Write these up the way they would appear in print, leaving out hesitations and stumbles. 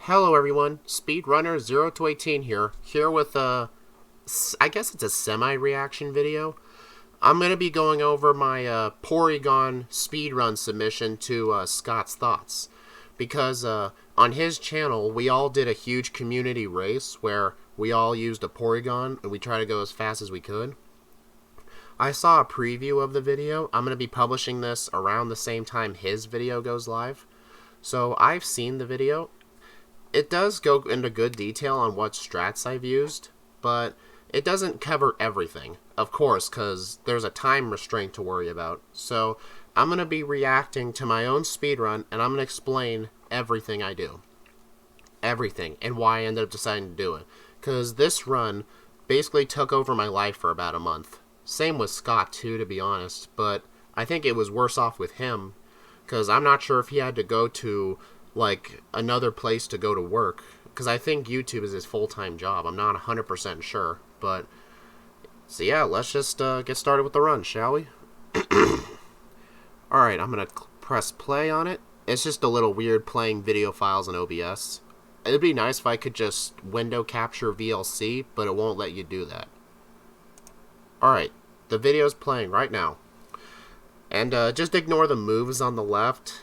Hello everyone, Speedrunner 0 to 18 here with I guess it's a semi-reaction video. I'm going to be going over my Porygon speedrun submission to Scott's Thoughts. Because on his channel, we all did a huge community race where we all used a Porygon and we tried to go as fast as we could. I saw a preview of the video. I'm going to be publishing this around the same time his video goes live. So I've seen the video. It does go into good detail on what strats I've used, but it doesn't cover everything, of course, because there's a time restraint to worry about. So I'm going to be reacting to my own speedrun, and I'm going to explain everything I do. Everything, and why I ended up deciding to do it. Because this run basically took over my life for about a month. Same with Scott, too, to be honest, but I think it was worse off with him, because I'm not sure if he had to go to like another place to go to work, because I think YouTube is his full-time job. I'm not 100% sure, but so yeah, let's just get started with the run, shall we? Alright, I'm gonna press play on it. It's just a little weird playing video files in OBS. It'd be nice if I could just window capture VLC, but it won't let you do that. Alright, the video's playing right now, and just ignore the moves on the left.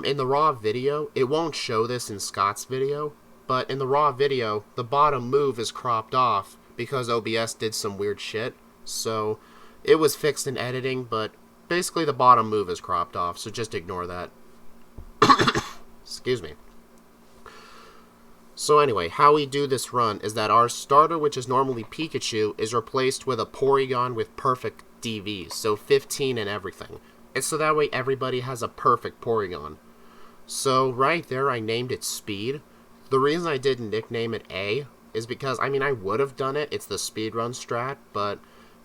In the raw video, it won't show this in Scott's video, but in the raw video, the bottom move is cropped off because OBS did some weird shit. So it was fixed in editing, but basically the bottom move is cropped off, so just ignore that. Excuse me. So anyway, how we do this run is that our starter, which is normally Pikachu, is replaced with a Porygon with perfect DVs, so 15 and everything. And so that way everybody has a perfect Porygon. So right there I named it Speed. The reason I didn't nickname it A is because, I mean, I would have done it. It's the speedrun strat, but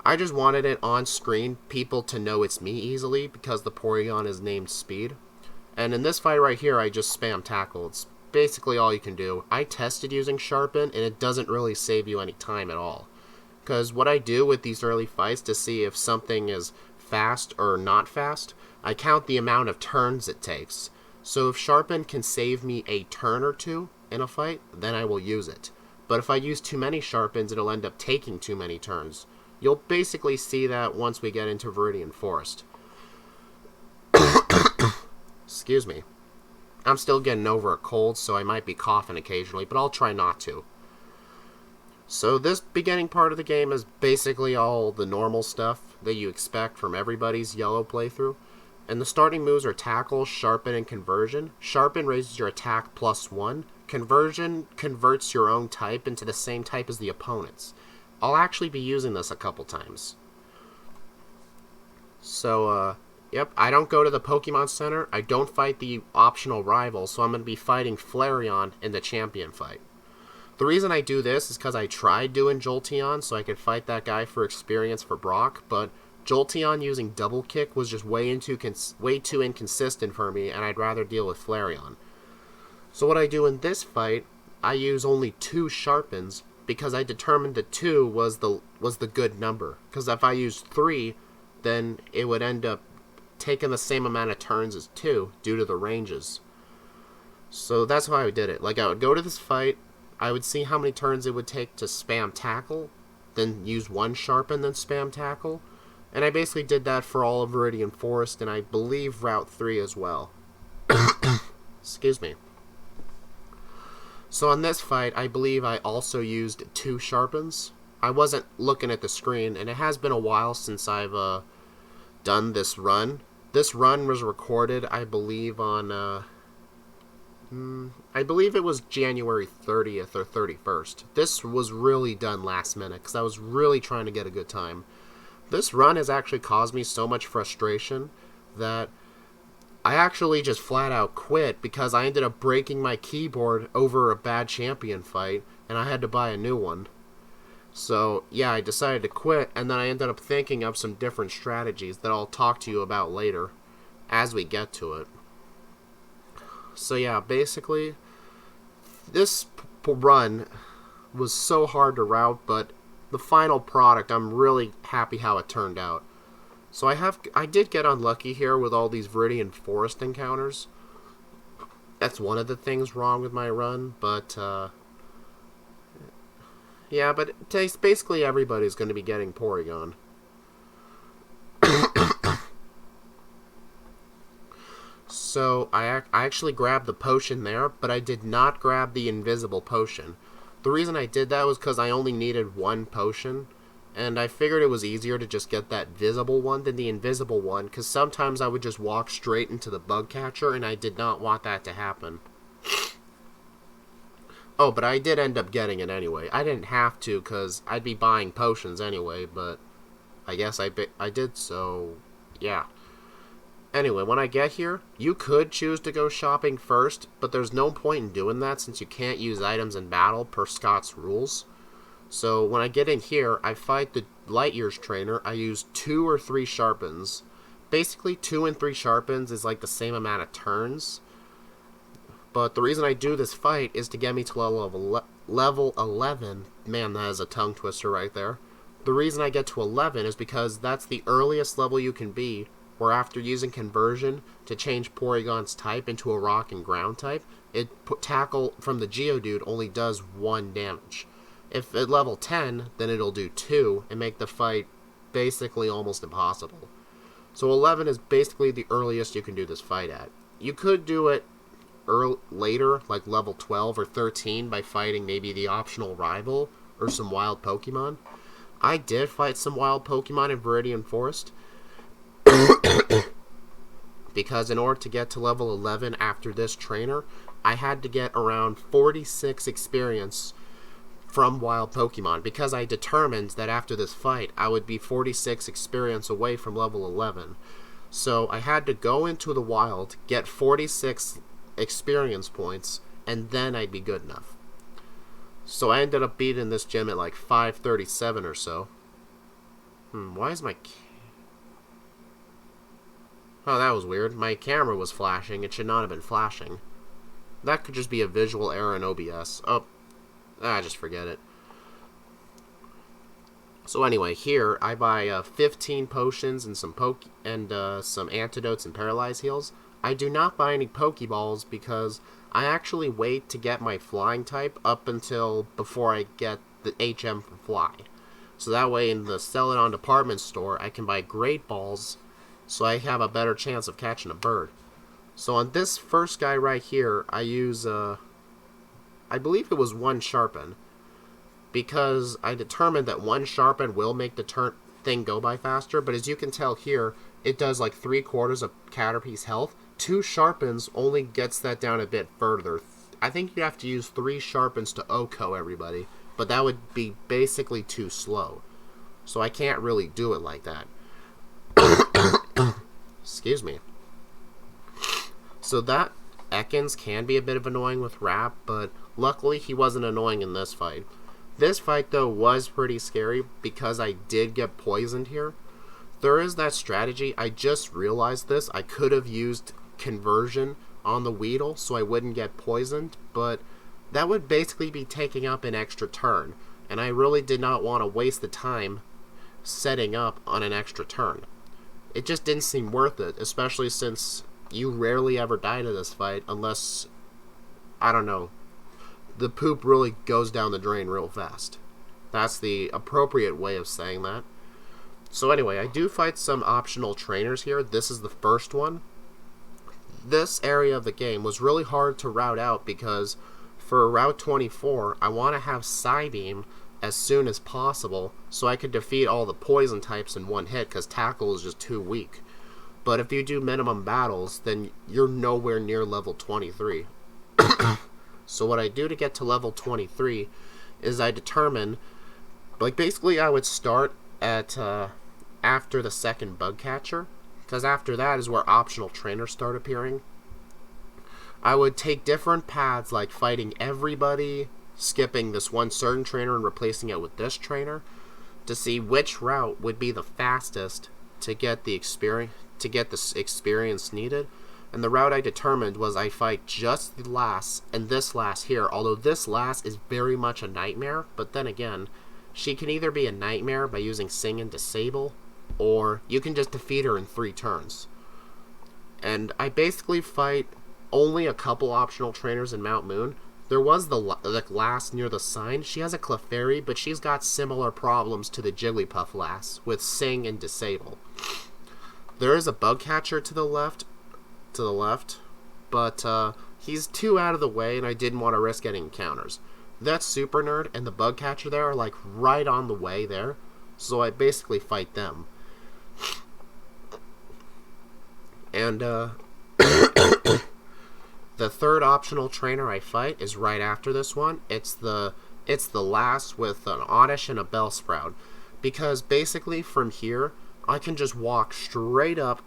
I just wanted it on screen, people to know it's me easily because the Porygon is named Speed. And in this fight right here, I just spam tackle. It's basically all you can do. I tested using Sharpen, and it doesn't really save you any time at all. Because what I do with these early fights to see if something is fast or not fast, I count the amount of turns it takes. So if Sharpen can save me a turn or two in a fight, then I will use it. But if I use too many Sharpens, it'll end up taking too many turns. You'll basically see that once we get into Viridian Forest. Excuse me. I'm still getting over a cold, so I might be coughing occasionally, but I'll try not to. So this beginning part of the game is basically all the normal stuff that you expect from everybody's yellow playthrough. And the starting moves are Tackle, Sharpen, and Conversion. Sharpen raises your attack +1. Conversion converts your own type into the same type as the opponent's. I'll actually be using this a couple times. So, yep, I don't go to the Pokemon Center. I don't fight the optional rival, so I'm going to be fighting Flareon in the champion fight. The reason I do this is because I tried doing Jolteon so I could fight that guy for experience for Brock, but Jolteon using Double Kick was just way too inconsistent for me, and I'd rather deal with Flareon. So what I do in this fight, I use only 2 Sharpens because I determined that 2 was the good number. Because if I used 3, then it would end up taking the same amount of turns as 2 due to the ranges. So that's why I did it. Like, I would go to this fight, I would see how many turns it would take to spam Tackle, then use 1 Sharpen, then spam Tackle. And I basically did that for all of Viridian Forest, and I believe Route 3 as well. Excuse me. So on this fight, I believe I also used 2 Sharpens. I wasn't looking at the screen, and it has been a while since I've done this run. This run was recorded, I believe, on I believe it was January 30th or 31st. This was really done last minute because I was really trying to get a good time. This run has actually caused me so much frustration that I actually just flat out quit because I ended up breaking my keyboard over a bad champion fight and I had to buy a new one. So yeah, I decided to quit, and then I ended up thinking of some different strategies that I'll talk to you about later as we get to it. So yeah, basically, this run was so hard to route, but the final product, I'm really happy how it turned out. So I did get unlucky here with all these Viridian Forest encounters. That's one of the things wrong with my run, but yeah, but basically everybody's going to be getting Porygon. So I actually grabbed the potion there, but I did not grab the invisible potion. The reason I did that was because I only needed one potion, and I figured it was easier to just get that visible one than the invisible one, because sometimes I would just walk straight into the bug catcher, and I did not want that to happen. Oh, but I did end up getting it anyway. I didn't have to, because I'd be buying potions anyway, but I guess I did, so yeah. Anyway, when I get here, you could choose to go shopping first, but there's no point in doing that since you can't use items in battle per Scott's rules. So when I get in here, I fight the Light Years trainer. I use 2 or 3 sharpens. Basically, 2 and 3 sharpens is like the same amount of turns. But the reason I do this fight is to get me to level 11. Man, that is a tongue twister right there. The reason I get to 11 is because that's the earliest level you can be, where after using conversion to change Porygon's type into a rock and ground type, tackle from the Geodude only does 1 damage. If at level 10, then it'll do 2 and make the fight basically almost impossible. So 11 is basically the earliest you can do this fight at. You could do it later, like level 12 or 13, by fighting maybe the optional rival or some wild Pokemon. I did fight some wild Pokemon in Viridian Forest, because in order to get to level 11 after this trainer, I had to get around 46 experience from wild Pokemon, because I determined that after this fight I would be 46 experience away from level 11. So I had to go into the wild, get 46 experience points, and then I'd be good enough. So I ended up beating this gym at like 537 or so. Why is my... Oh, that was weird. My camera was flashing. It should not have been flashing. That could just be a visual error in OBS. Oh, just forget it. So anyway, here I buy 15 potions and some some antidotes and paralyze heals. I do not buy any Pokeballs because I actually wait to get my flying type up until before I get the HM for fly. So that way in the Celadon department store I can buy Great Balls, so I have a better chance of catching a bird. So on this first guy right here, I use, I believe it was 1 Sharpen, because I determined that 1 Sharpen will make the thing go by faster, but as you can tell here, it does like 3/4 of Caterpie's health. 2 Sharpens only gets that down a bit further. I think you have to use 3 Sharpens to OHKO everybody, but that would be basically too slow. So I can't really do it like that. Excuse me. So that Ekans can be a bit of annoying with Rap, but luckily he wasn't annoying in this fight. This fight though was pretty scary because I did get poisoned here. There is that strategy. I just realized this. I could have used conversion on the Weedle so I wouldn't get poisoned, but that would basically be taking up an extra turn, and I really did not want to waste the time setting up on an extra turn. It just didn't seem worth it, especially since you rarely ever die to this fight unless, I don't know, the poop really goes down the drain real fast. That's the appropriate way of saying that. So anyway, I do fight some optional trainers here. This is the first one. This area of the game was really hard to route out because for Route 24, I want to have Psybeam as soon as possible so I could defeat all the poison types in one hit because Tackle is just too weak. But if you do minimum battles, then you're nowhere near level 23. So what I do to get to level 23 is I determine, like basically I would start at after the second bug catcher, because after that is where optional trainers start appearing. I would take different paths like fighting everybody, skipping this one certain trainer and replacing it with this trainer to see which route would be the fastest to get the experience needed. And the route I determined was I fight just the last and this last here, although this last is very much a nightmare, but then again, she can either be a nightmare by using Sing and Disable, or you can just defeat her in 3 turns. And I basically fight only a couple optional trainers in Mount Moon. There was the lass near the sign. She has a Clefairy, but she's got similar problems to the Jigglypuff lass with Sing and Disable. There is a bug catcher to the left, but he's too out of the way, and I didn't want to risk getting encounters. That super nerd and the bug catcher there are like right on the way there, so I basically fight them. And the third optional trainer I fight is right after this one. It's the lass with an Oddish and a Bellsprout, because basically from here I can just walk straight up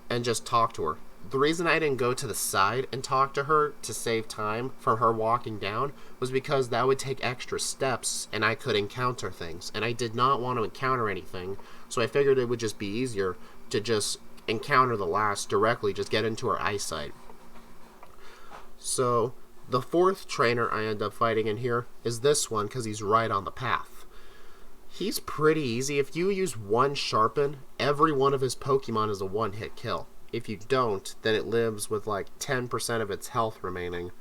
and just talk to her. The reason I didn't go to the side and talk to her to save time from her walking down was because that would take extra steps and I could encounter things, and I did not want to encounter anything, so I figured it would just be easier to just encounter the lass directly, just get into her eyesight. So the fourth trainer I end up fighting in here is this one, because he's right on the path. He's pretty easy. If you use one Sharpen, every one of his Pokemon is a one-hit kill. If you don't, then it lives with like 10% of its health remaining.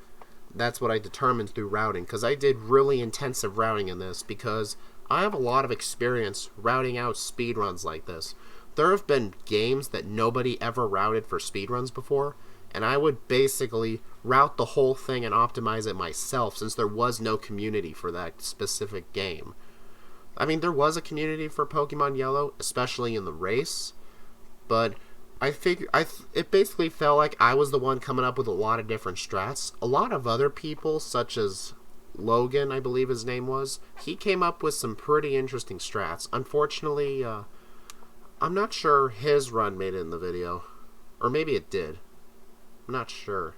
That's what I determined through routing, because I did really intensive routing in this, because I have a lot of experience routing out speedruns like this. There have been games that nobody ever routed for speedruns before, and I would basically route the whole thing and optimize it myself, since there was no community for that specific game. I mean, there was a community for Pokemon Yellow, especially in the race, but it basically felt like I was the one coming up with a lot of different strats. A lot of other people, such as Logan, I believe his name was, he came up with some pretty interesting strats. Unfortunately, I'm not sure his run made it in the video. Or maybe it did. I'm not sure.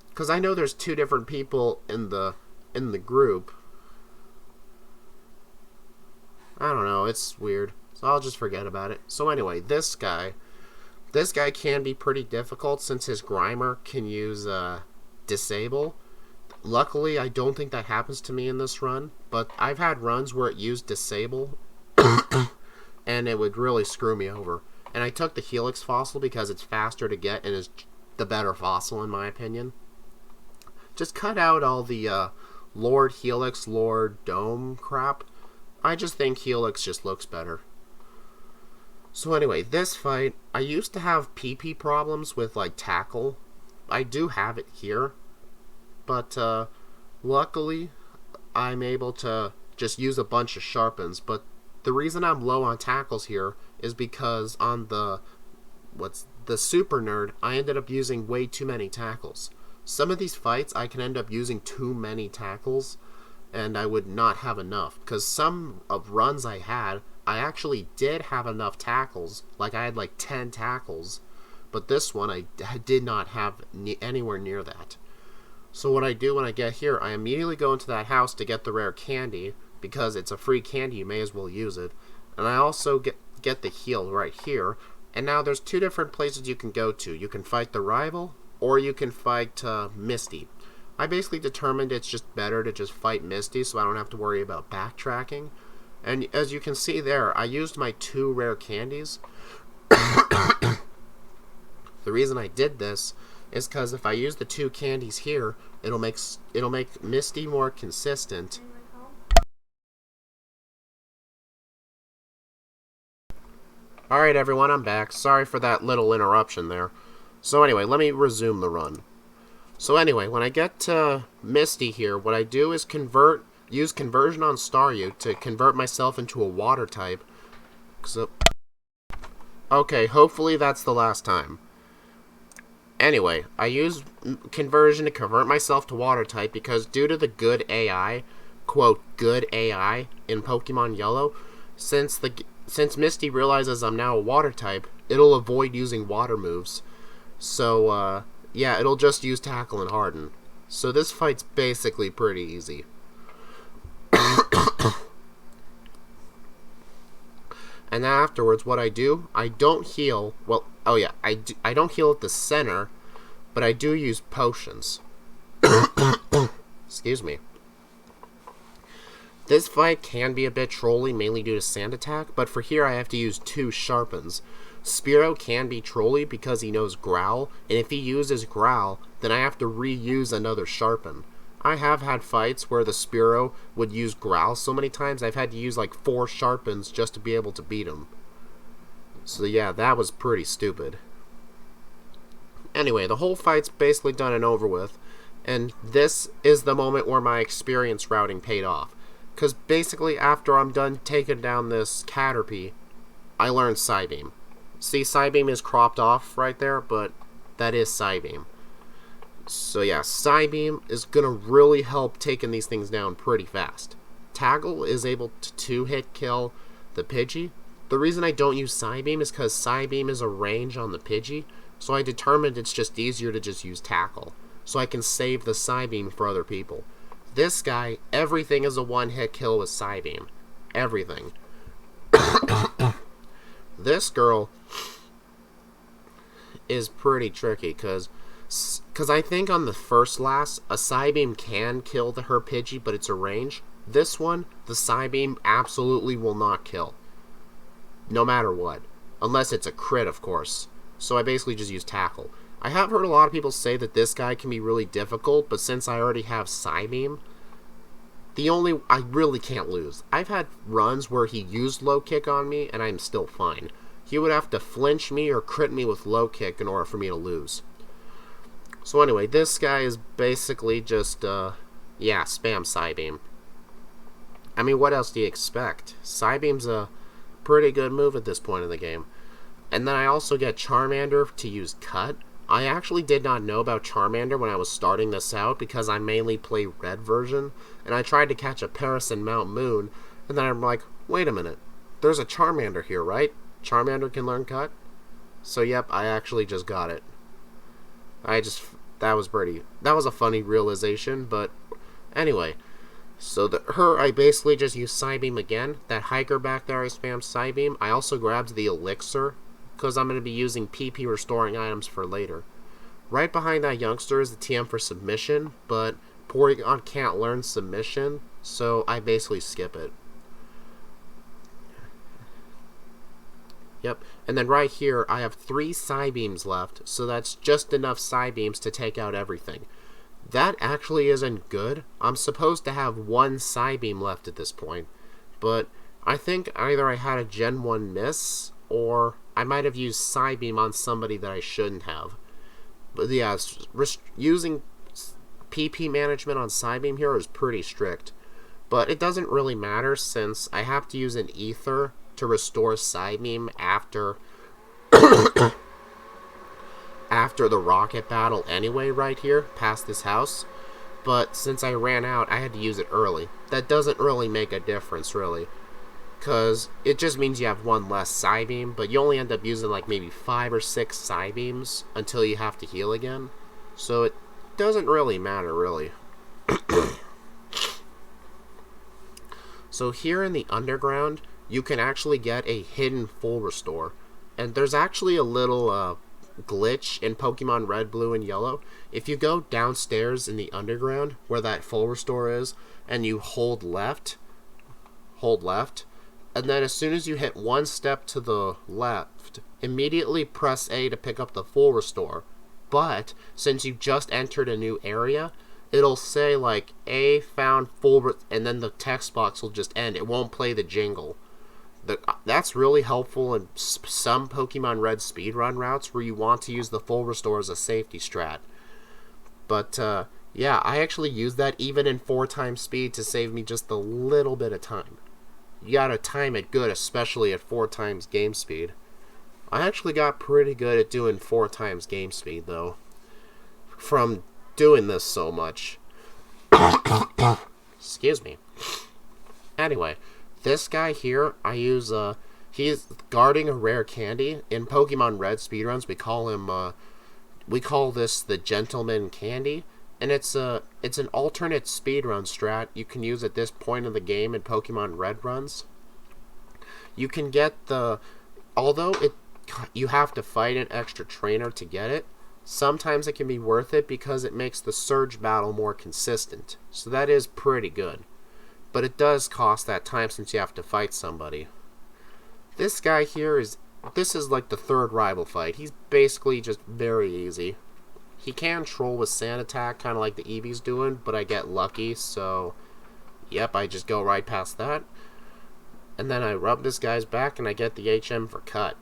Because I know there's two different people in the group. I don't know, it's weird. So I'll just forget about it. So anyway, this guy can be pretty difficult since his Grimer can use Disable. Luckily, I don't think that happens to me in this run, but I've had runs where it used Disable and it would really screw me over. And I took the Helix fossil because it's faster to get and is the better fossil in my opinion. Just cut out all the Lord Helix, Lord Dome crap. I just think Helix just looks better. So anyway, this fight, I used to have PP problems with like tackle. I do have it here, but luckily I'm able to just use a bunch of Sharpens. But the reason I'm low on tackles here is because on the Super Nerd, I ended up using way too many tackles. Some of these fights I can end up using too many tackles, and I would not have enough, because some of runs I had, I actually did have enough tackles, like I had like 10 tackles, but this one I did not have anywhere near that. So what I do when I get here, I immediately go into that house to get the rare candy, because it's a free candy, you may as well use it, and I also get the heal right here, and now there's two different places you can go to. You can fight the rival, or you can fight Misty. I basically determined it's just better to just fight Misty so I don't have to worry about backtracking. And as you can see there, I used my 2 rare candies. The reason I did this is because if I use the 2 candies here, it'll make Misty more consistent. Alright everyone, I'm back. Sorry for that little interruption there. So anyway, let me resume the run. So anyway, when I get to Misty here, what I do is use conversion on Staryu to convert myself into a water type. So, okay, hopefully that's the last time. Anyway, I use conversion to convert myself to water type because due to the good AI, quote, good AI in Pokemon Yellow, since Misty realizes I'm now a water type, it'll avoid using water moves. So, yeah, it'll just use Tackle and Harden. So this fight's basically pretty easy. And then afterwards, what I do, I don't heal. Well, oh yeah, I don't heal at the center, but I do use potions. Excuse me. This fight can be a bit trolly, mainly due to Sand Attack, but for here I have to use 2 Sharpens. Spearow can be trolly because he knows growl, and if he uses growl, then I have to reuse another sharpen. I have had fights where the Spearow would use growl so many times I've had to use like 4 sharpens just to be able to beat him. So yeah, that was pretty stupid. Anyway, the whole fight's basically done and over with, and this is the moment where my experience routing paid off. Because basically after I'm done taking down this Caterpie, I learned Psybeam. See, Psybeam is cropped off right there, but that is Psybeam. So yeah, Psybeam is going to really help taking these things down pretty fast. Tackle is able to 2-hit kill the Pidgey. The reason I don't use Psybeam is because Psybeam is a range on the Pidgey, so I determined it's just easier to just use Tackle, so I can save the Psybeam for other people. This guy, everything is a 1-hit kill with Psybeam. Everything. This girl is pretty tricky, because I think on the first last, a Psybeam can kill her Pidgey, but it's a range. This one, the Psybeam absolutely will not kill. No matter what. Unless it's a crit, of course. So I basically just use Tackle. I have heard a lot of people say that this guy can be really difficult, but since I already have Psybeam, I really can't lose. I've had runs where he used low kick on me, and I'm still fine. He would have to flinch me or crit me with low kick in order for me to lose. So anyway, this guy is basically just, spam Psybeam. I mean, what else do you expect? Psybeam's a pretty good move at this point in the game. And then I also get Charmander to use Cut. I actually did not know about Charmander when I was starting this out because I mainly play red version, and I tried to catch a Paris and Mount Moon, and then I'm like, wait a minute, there's a Charmander here, right? Charmander can learn Cut? So yep, I actually just got it. That was a funny realization, but anyway. So I basically just use Psybeam again. That hiker back there I spam Psybeam. I also grabbed the elixir, because I'm going to be using PP restoring items for later. Right behind that youngster is the TM for submission, but Porygon can't learn submission, so I basically skip it. Yep, and then right here I have 3 Psybeams left, so that's just enough Psybeams to take out everything. That actually isn't good. I'm supposed to have 1 Psybeam left at this point, but I think either I had a Gen 1 miss, or I might have used Psybeam on somebody that I shouldn't have. But yeah, using PP management on Psybeam here is pretty strict. But it doesn't really matter since I have to use an Ether to restore Psybeam after after the rocket battle anyway right here, past this house. But since I ran out, I had to use it early. That doesn't really make a difference, really. Because it just means you have 1 less Psybeam, but you only end up using like maybe 5 or 6 Psybeams until you have to heal again. So it doesn't really matter, really. So here in the underground, you can actually get a hidden full restore. And there's actually a little glitch in Pokemon Red, Blue, and Yellow. If you go downstairs in the underground, where that full restore is, and you hold left, and then as soon as you hit 1 step to the left, immediately press A to pick up the full restore. But since you just entered a new area, it'll say like A found full, and then the text box will just end. It won't play the jingle. That's really helpful in some Pokemon Red speedrun routes where you want to use the full restore as a safety strat. But yeah, I actually use that even in 4 times speed to save me just a little bit of time. You gotta time it good, especially at 4 times game speed. I actually got pretty good at doing 4 times game speed, though, from doing this so much. Excuse me. Anyway, this guy here, I use, he's guarding a rare candy. In Pokemon Red speedruns, we call this the Gentleman Candy. And it's an alternate speedrun strat you can use at this point in the game in Pokemon Red runs. You can get although you have to fight an extra trainer to get it, sometimes it can be worth it because it makes the Surge battle more consistent. So that is pretty good. But it does cost that time since you have to fight somebody. This guy here is this is like the third rival fight. He's basically just very easy. He can troll with sand attack, kind of like the Eevee's doing, but I get lucky, so yep, I just go right past that. And then I rub this guy's back and I get the HM for cut.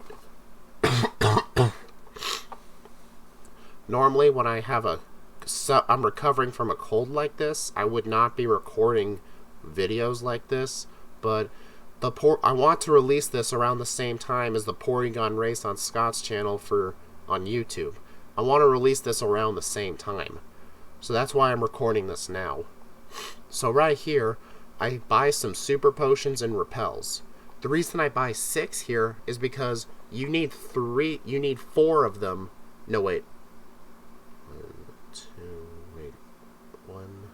Normally when I have I'm recovering from a cold like this, I would not be recording videos like this, but I want to release this around the same time as the Porygon race on Scott's channel on YouTube. I want to release this around the same time. So that's why I'm recording this now. So right here, I buy some super potions and repels. The reason I buy 6 here is because you need 4 of them. No, wait. 1,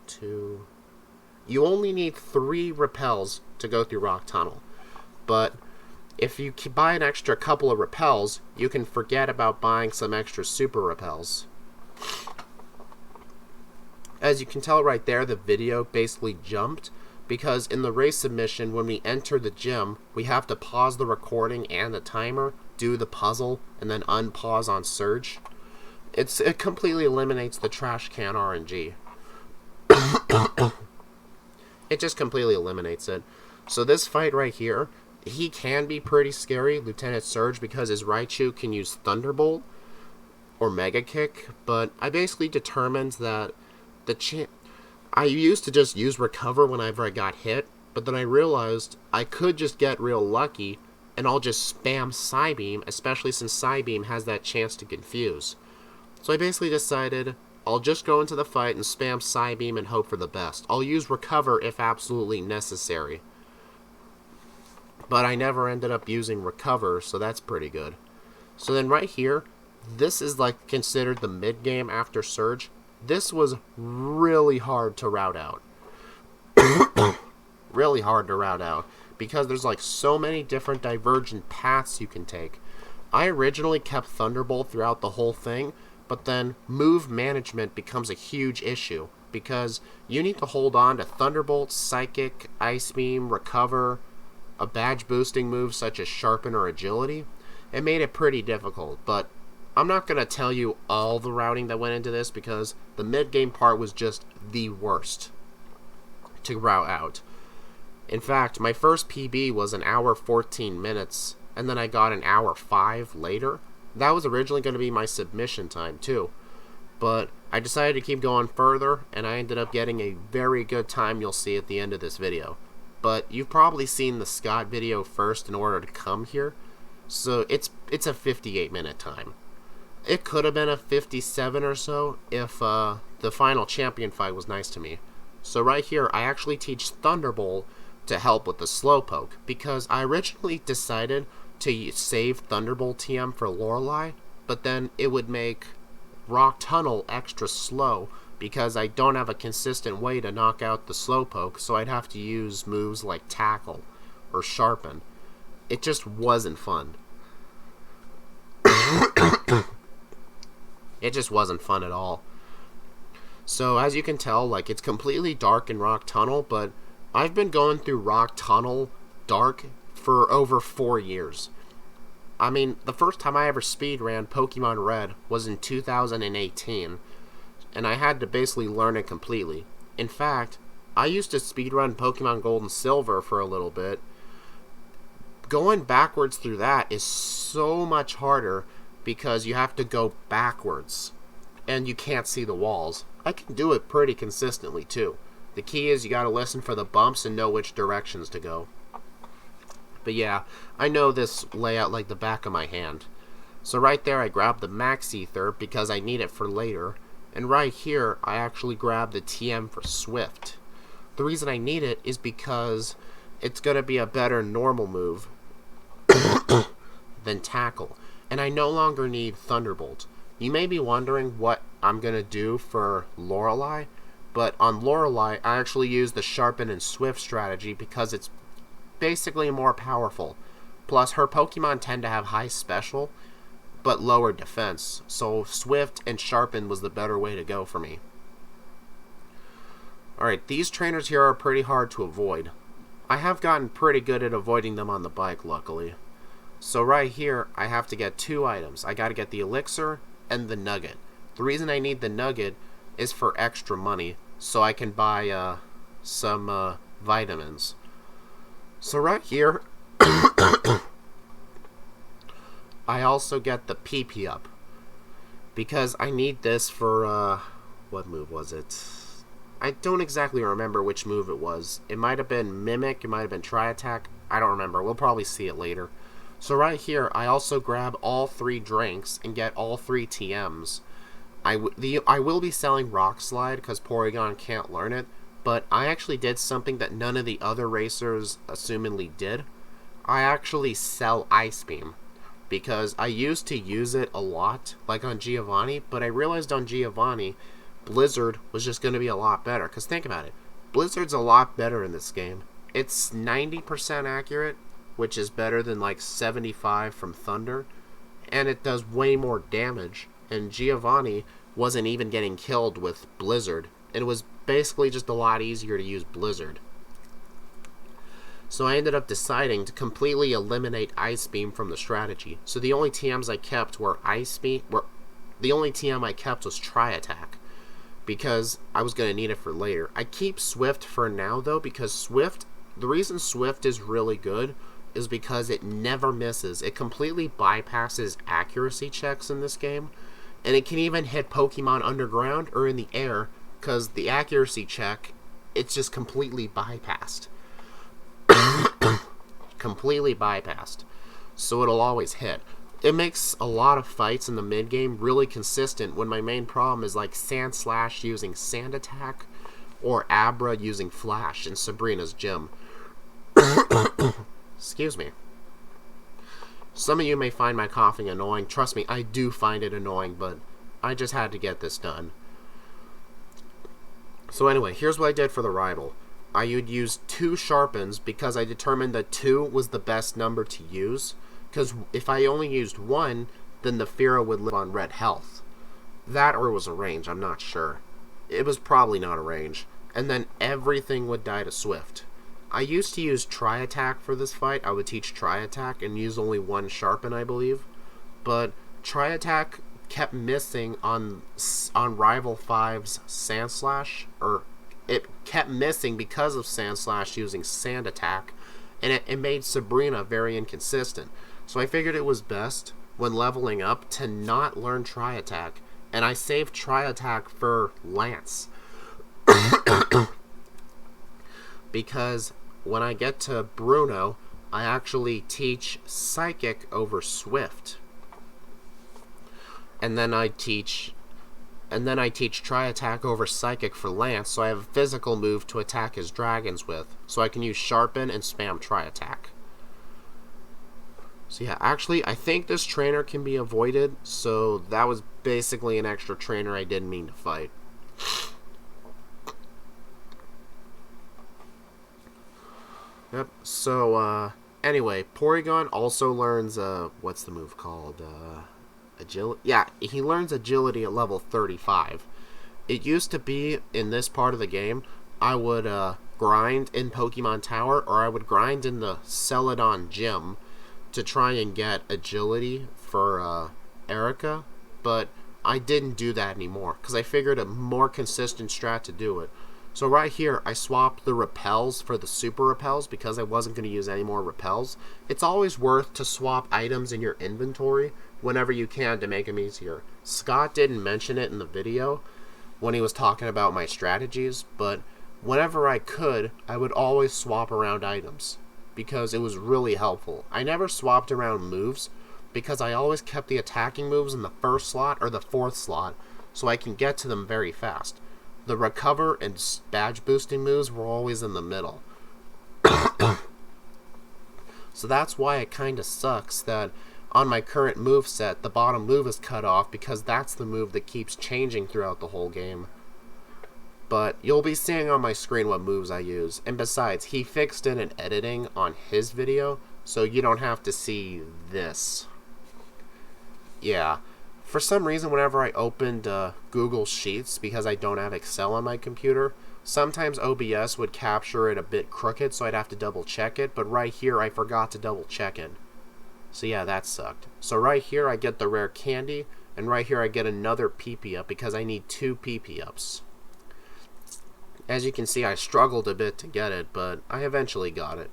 2. You only need 3 repels to go through Rock Tunnel. But if you buy an extra couple of repels, you can forget about buying some extra super repels. As you can tell right there, the video basically jumped, because in the race submission, when we enter the gym, we have to pause the recording and the timer, do the puzzle, and then unpause on Surge. It completely eliminates the trash can RNG. It just completely eliminates it. So this fight right here, he can be pretty scary, Lieutenant Surge, because his Raichu can use Thunderbolt or Mega Kick, but I basically determined that I used to just use Recover whenever I got hit, but then I realized I could just get real lucky, and I'll just spam Psybeam, especially since Psybeam has that chance to confuse. So I basically decided I'll just go into the fight and spam Psybeam and hope for the best. I'll use Recover if absolutely necessary. But I never ended up using Recover, so that's pretty good. So then right here, this is like considered the mid-game after Surge. This was really hard to route out. Really hard to route out, because there's like so many different divergent paths you can take. I originally kept Thunderbolt throughout the whole thing, but then move management becomes a huge issue, because you need to hold on to Thunderbolt, Psychic, Ice Beam, Recover, a badge boosting move such as Sharpen or Agility. It made it pretty difficult, but I'm not going to tell you all the routing that went into this, because the mid-game part was just the worst to route out. In fact, my first PB was an hour 14 minutes, and then I got an hour 5 later. That was originally going to be my submission time too, but I decided to keep going further, and I ended up getting a very good time you'll see at the end of this video. But you've probably seen the Scott video first in order to come here, so it's a 58-minute time. It could have been a 57 or so if the final champion fight was nice to me. So right here, I actually teach Thunderbolt to help with the Slowpoke, because I originally decided to save Thunderbolt TM for Lorelei, but then it would make Rock Tunnel extra slow, because I don't have a consistent way to knock out the Slowpoke, so I'd have to use moves like Tackle or Sharpen. It just wasn't fun. It just wasn't fun at all. So as you can tell, like, it's completely dark in Rock Tunnel, but I've been going through Rock Tunnel dark for over 4 years. I mean, the first time I ever speedran Pokemon Red was in 2018, and I had to basically learn it completely. In fact, I used to speedrun Pokemon Gold and Silver for a little bit. Going backwards through that is so much harder, because you have to go backwards, and you can't see the walls. I can do it pretty consistently too. The key is you gotta listen for the bumps and know which directions to go. But yeah, I know this layout like the back of my hand. So right there I grabbed the Max Ether because I need it for later, and right here I actually grabbed the TM for Swift. The reason I need it is because it's gonna be a better normal move than Tackle. And I no longer need Thunderbolt. You may be wondering what I'm going to do for Lorelei, but on Lorelei, I actually use the Sharpen and Swift strategy because it's basically more powerful. Plus, her Pokemon tend to have high special, but lower defense, so Swift and Sharpen was the better way to go for me. Alright, these trainers here are pretty hard to avoid. I have gotten pretty good at avoiding them on the bike, luckily. So right here, I have to get 2 items. I gotta get the elixir and the nugget. The reason I need the nugget is for extra money, so I can buy some vitamins. So right here, I also get the PP up, because I need this for, what move was it? I don't exactly remember which move it was. It might have been Mimic, it might have been Tri Attack, I don't remember. We'll probably see it later. So right here, I also grab all 3 drinks and get all 3 TMs. I will be selling Rock Slide because Porygon can't learn it, but I actually did something that none of the other racers assumingly did. I actually sell Ice Beam, because I used to use it a lot, like on Giovanni, but I realized on Giovanni, Blizzard was just going to be a lot better, because think about it, Blizzard's a lot better in this game. It's 90% accurate, which is better than like 75 from Thunder, and it does way more damage, and Giovanni wasn't even getting killed with Blizzard. It was basically just a lot easier to use Blizzard. So I ended up deciding to completely eliminate Ice Beam from the strategy. So the only TMs I kept were Ice Beam, the only TM I kept was Tri Attack, because I was going to need it for later. I keep Swift for now though, because Swift, the reason Swift is really good is because it never misses. It completely bypasses accuracy checks in this game, and it can even hit Pokemon underground or in the air, because the accuracy check, it's just completely bypassed. Completely bypassed. So it'll always hit. It makes a lot of fights in the mid game really consistent when my main problem is like Sand Slash using Sand Attack or Abra using Flash in Sabrina's gym. Excuse me. Some of you may find my coughing annoying. Trust me, I do find it annoying, but I just had to get this done. So anyway, here's what I did for the rival. I would use 2 sharpens because I determined that 2 was the best number to use. Because if I only used 1, then the Fira would live on red health. That or it was a range, I'm not sure. It was probably not a range. And then everything would die to Swift. I used to use Tri Attack for this fight. I would teach Tri Attack and use only 1 sharpen, I believe. But Tri Attack kept missing on Rival 5's Sand Slash, or it kept missing because of Sand Slash using Sand Attack, and it made Sabrina very inconsistent. So I figured it was best, when leveling up, to not learn Tri Attack, and I saved Tri Attack for Lance. Because when I get to Bruno, I actually teach Psychic over Swift. And then I teach Tri Attack over Psychic for Lance, so I have a physical move to attack his dragons with, so I can use Sharpen and spam Tri Attack. So yeah, actually, I think this trainer can be avoided, so that was basically an extra trainer I didn't mean to fight. Yep, so, anyway, Porygon also learns, what's the move called? Agility? Yeah, he learns Agility at level 35. It used to be, in this part of the game, I would, grind in Pokemon Tower, or I would grind in the Celadon gym to try and get Agility for, Erica, but I didn't do that anymore, because I figured a more consistent strat to do it. So right here, I swapped the repels for the super repels because I wasn't going to use any more repels. It's always worth to swap items in your inventory whenever you can to make them easier. Scott didn't mention it in the video when he was talking about my strategies, but whenever I could, I would always swap around items because it was really helpful. I never swapped around moves because I always kept the attacking moves in the first slot or the fourth slot so I can get to them very fast. The recover and badge boosting moves were always in the middle. So that's why it kind of sucks that on my current move set, the bottom move is cut off because that's the move that keeps changing throughout the whole game. But you'll be seeing on my screen what moves I use. And besides, he fixed in an editing on his video, so you don't have to see this. Yeah. For some reason, whenever I opened Google Sheets, because I don't have Excel on my computer, sometimes OBS would capture it a bit crooked, so I'd have to double check it, but right here I forgot to double check it. So yeah, that sucked. So right here I get the rare candy, and right here I get another PP up because I need 2 PP ups. As you can see, I struggled a bit to get it, but I eventually got it.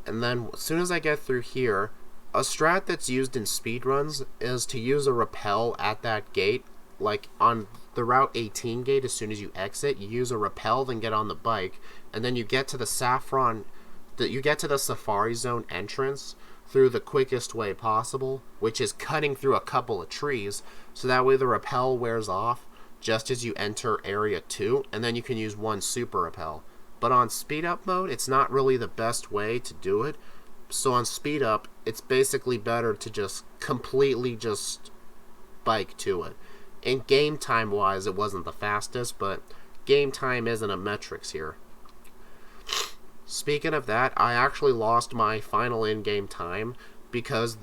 And then as soon as I get through here, a strat that's used in speedruns is to use a rappel at that gate. Like on the Route 18 gate, as soon as you exit, you use a rappel, then get on the bike, and then you get to the Safari Zone entrance through the quickest way possible, which is cutting through a couple of trees, so that way the rappel wears off just as you enter Area 2, and then you can use 1 super rappel. But on speed up mode, it's not really the best way to do it. So on speed up, it's basically better to just completely just bike to it. In game time wise, it wasn't the fastest, but game time isn't a metrics here. Speaking of that, I actually lost my final in-game time because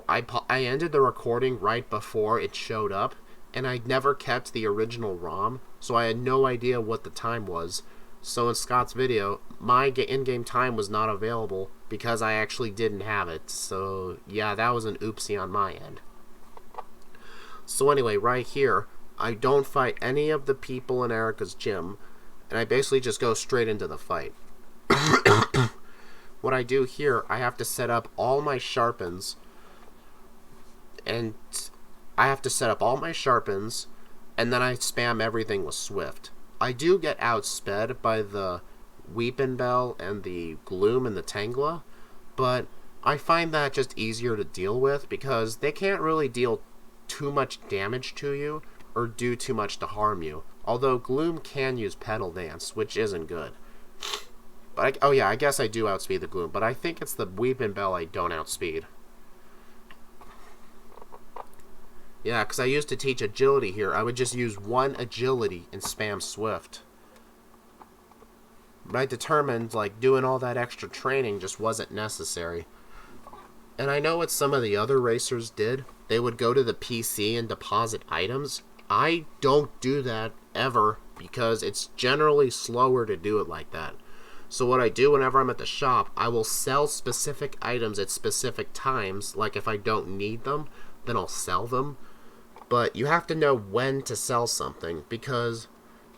I ended the recording right before it showed up, and I never kept the original ROM, so I had no idea what the time was. So in Scott's video, my in-game time was not available because I actually didn't have it. So yeah, that was an oopsie on my end. So anyway, right here, I don't fight any of the people in Erica's gym, and I basically just go straight into the fight. What I do here, I have to set up all my sharpens, and then I spam everything with Swift. I do get outsped by the Weepin' Bell and the Gloom and the Tangla, but I find that just easier to deal with because they can't really deal too much damage to you or do too much to harm you. Although Gloom can use Pedal Dance, which isn't good. But I guess I do outspeed the Gloom, but I think it's the Weepin' Bell I don't outspeed. Yeah, because I used to teach agility here. I would just use 1 agility and spam Swift. But I determined, like, doing all that extra training just wasn't necessary. And I know what some of the other racers did. They would go to the PC and deposit items. I don't do that ever because it's generally slower to do it like that. So what I do whenever I'm at the shop, I will sell specific items at specific times. Like if I don't need them, then I'll sell them. But you have to know when to sell something because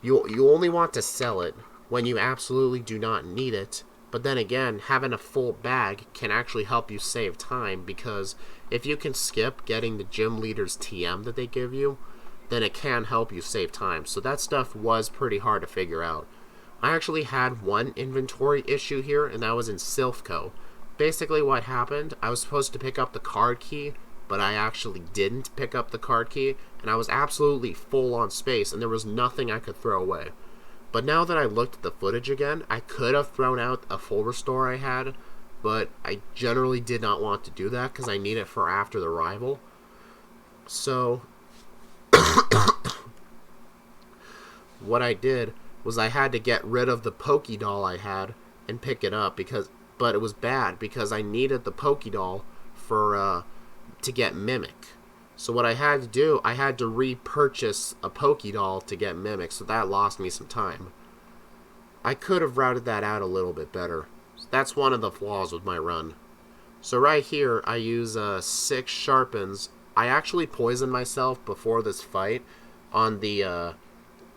you only want to sell it when you absolutely do not need it. But then again, having a full bag can actually help you save time because if you can skip getting the gym leader's TM that they give you, then it can help you save time. So that stuff was pretty hard to figure out. I actually had one inventory issue here, and that was in Silph Co. Basically what happened, I was supposed to pick up the card key, but I actually didn't pick up the card key, and I was absolutely full on space, and there was nothing I could throw away. But now that I looked at the footage again, I could have thrown out a full restore I had, but I generally did not want to do that because I need it for after the rival. So, what I did was I had to get rid of the Pokédoll I had and pick it up but it was bad because I needed the Pokédoll for to get Mimic. So what I had to do, I had to repurchase a Pokédoll to get Mimic, so that lost me some time. I could have routed that out a little bit better. That's one of the flaws with my run. So right here, I use 6 Sharpens. I actually poisoned myself before this fight on the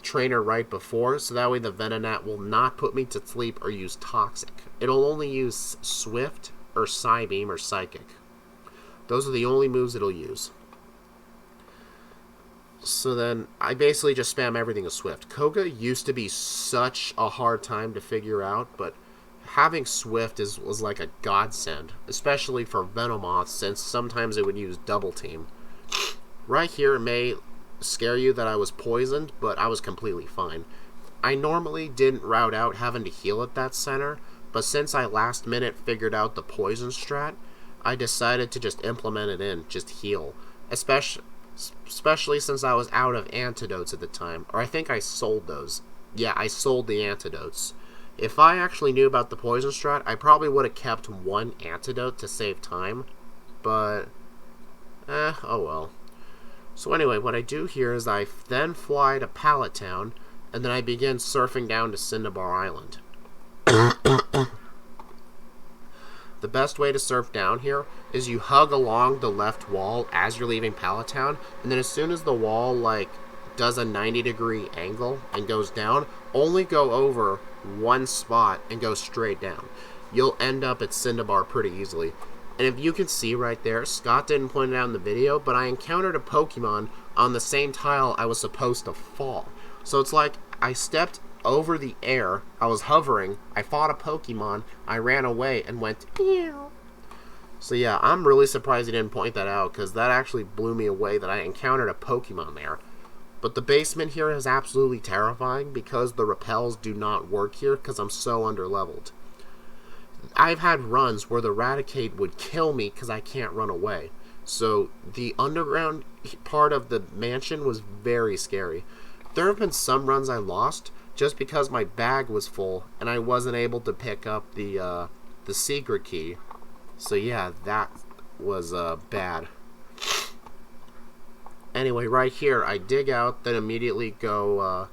trainer right before, so that way the Venonat will not put me to sleep or use Toxic. It'll only use Swift or Psybeam or Psychic. Those are the only moves it'll use. So then, I basically just spam everything with Swift. Koga used to be such a hard time to figure out, but having Swift was like a godsend, especially for Venomoth, since sometimes it would use Double Team. Right here, it may scare you that I was poisoned, but I was completely fine. I normally didn't route out having to heal at that center, but since I last minute figured out the poison strat, I decided to just implement it in, just heal. Especially since I was out of antidotes at the time. Or I think I sold those. Yeah, I sold the antidotes. If I actually knew about the poison strat, I probably would have kept 1 antidote to save time. But, oh well. So anyway, what I do here is I then fly to Pallet Town, and then I begin surfing down to Cinnabar Island. the best way to surf down here is you hug along the left wall as you're leaving Pallet Town, and then as soon as the wall, like, does a 90-degree angle and goes down, only go over one spot and go straight down. You'll end up at Cinnabar pretty easily. And if you can see right there, Scott didn't point it out in the video, but I encountered a Pokemon on the same tile I was supposed to fall. So it's like I stepped over the air, I was hovering, I fought a Pokemon, I ran away and went ew. So yeah, I'm really surprised he didn't point that out, because that actually blew me away that I encountered a Pokemon there. But the basement here is absolutely terrifying because the repels do not work here because I'm so underleveled. I've had runs where the Raticate would kill me because I can't run away. So the underground part of the mansion was very scary. There have been some runs I lost just because my bag was full and I wasn't able to pick up the secret key. So yeah, that was bad. Anyway, right here, I dig out, then immediately go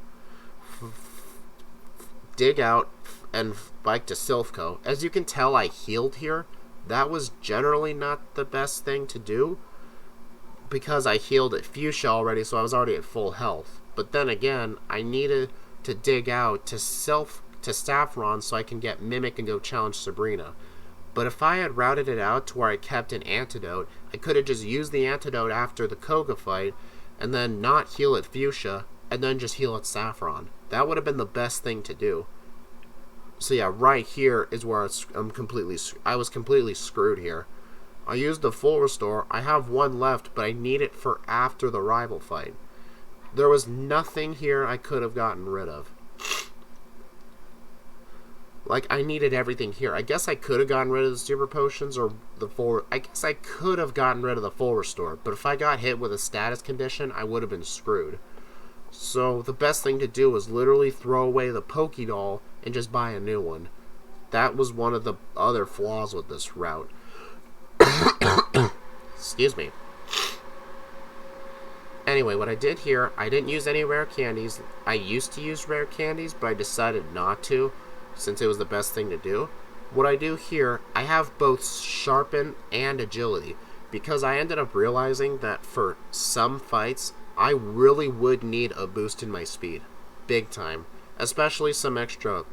dig out and bike to Silph Co. As you can tell, I healed here. That was generally not the best thing to do because I healed at Fuchsia already, so I was already at full health. But then again, I needed to dig out to Saffron so I can get Mimic and go challenge Sabrina. But if I had routed it out to where I kept an antidote, I could have just used the antidote after the Koga fight and then not heal at Fuchsia and then just heal at Saffron. That would have been the best thing to do. So yeah, right here is where I was completely screwed here. I used the full restore. I have one left, but I need it for after the rival fight. There was nothing here I could have gotten rid of. Like, I needed everything here. I guess I could have gotten rid of the super potions or the full... I guess I could have gotten rid of the full restore. But if I got hit with a status condition, I would have been screwed. So the best thing to do was literally throw away the Pokédoll and just buy a new one. That was one of the other flaws with this route. Excuse me. Anyway, what I did here, I didn't use any rare candies. I used to use rare candies, but I decided not to, since it was the best thing to do. What I do here, I have both Sharpen and Agility, because I ended up realizing that for some fights, I really would need a boost in my speed. Big time. Especially some extra